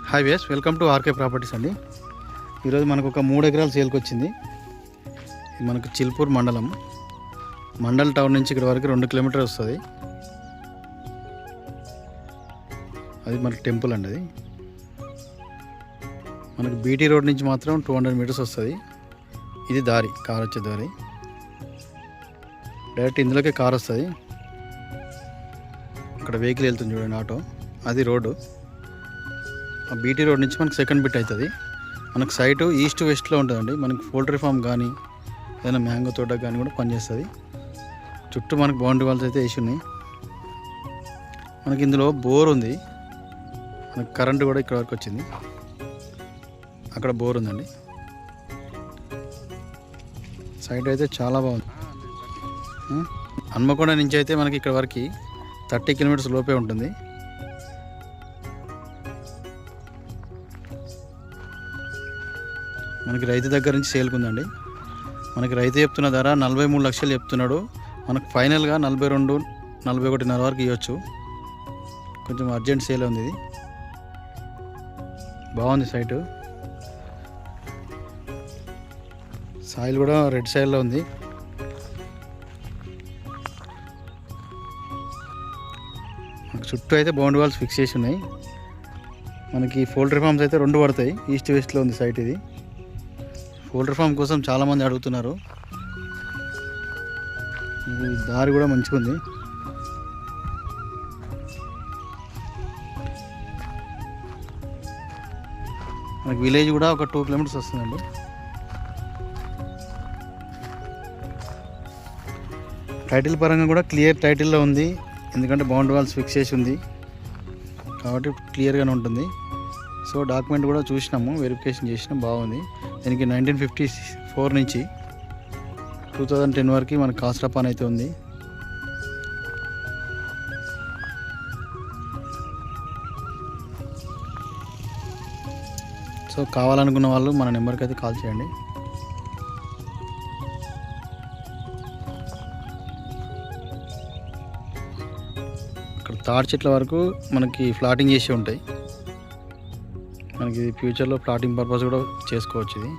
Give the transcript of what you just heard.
Hi ways, welcome to RK properties అండి. ఈరోజు మనకు ఒక 3 ఎకరాలు సేల్కి వచ్చింది. ఇది మనకు చిల్పూర్ మండల్ టౌన్ నుంచి ఇక్కడ వరకు 2 కిలోమీటర్ వస్తుంది. అది మనకి టెంపుల్ అండి. అది మనకు బీటీ రోడ్ నుంచి మాత్రం 200 మీటర్స్ వస్తుంది. ఇది దారి, కార్ వచ్చే దారి. డైరెక్ట్ ఇందులోకే కార్ వస్తుంది. అక్కడ వెహికల్ వెళ్తుంది చూడండి, ఆటో. అది రోడ్డు. ఆ బీటీ రోడ్ నుంచి మనకు సెకండ్ బిట్ అవుతుంది. మనకు సైటు ఈస్ట్ వెస్ట్లో ఉంటుందండి. మనకి పోల్ట్రీ ఫామ్ కానీ ఏదైనా మ్యాంగో తోట కానీ కూడా పనిచేస్తుంది. చుట్టూ మనకు బౌండరీ వాల్స్ అయితే వేసి ఉన్నాయి. మనకి ఇందులో బోర్ ఉంది. మనకు కరెంటు కూడా ఇక్కడ వరకు వచ్చింది. అక్కడ బోర్ ఉందండి. సైట్ అయితే చాలా బాగుంది. హన్మకొండ నుంచి అయితే మనకి ఇక్కడ వరకు 30 కిలోమీటర్స్ లోపే ఉంటుంది. మనకి రైతు దగ్గర నుంచి సేల్కుందండి. మనకి రైతు చెప్తున్న ధర 43 లక్షలు చెప్తున్నాడు. మనకు ఫైనల్గా 42, 41.5 వరకు ఇవ్వచ్చు. కొంచెం అర్జెంట్ సేల్ ఉంది. ఇది బాగుంది సైటు. సాయిల్ కూడా రెడ్ సైడ్లో ఉంది. మనకు చుట్టూ అయితే బౌండరీ వాల్స్ ఫిక్స్ చేసి ఉన్నాయి. మనకి పోల్ట్రీ ఫామ్స్ అయితే 2 పడతాయి. ఈస్ట్ వెస్ట్లో ఉంది సైట్. ఇది పోల్ట్రీ ఫామ్ కోసం చాలామంది అడుగుతున్నారు. ఇది దారి కూడా మంచిగా ఉంది. మనకి విలేజ్ కూడా ఒక 2 కిలోమీటర్స్ వస్తుందండి. టైటిల్ పరంగా కూడా క్లియర్ టైటిల్లో ఉంది. ఎందుకంటే బౌండరీ వాల్స్ ఫిక్స్ చేసి ఉంది కాబట్టి క్లియర్గానే ఉంటుంది. సో డాక్యుమెంట్ కూడా చూసినాము, వెరిఫికేషన్ చేసినాం, బాగుంది. దీనికి 1954 నుంచి 2010 వరకు మనకు కాస్ట్ ఆఫ్ అయితే ఉంది. సో కావాలనుకున్న వాళ్ళు మన నెంబర్కి అయితే కాల్ చేయండి. ఇక్కడ తాడి చెట్ల వరకు మనకి ఫ్లాటింగ్ చేసి ఉంటాయి. మనకి ఫ్యూచర్లో ప్లాటింగ్ పర్పస్ కూడా చేసుకోవచ్చు. ఇది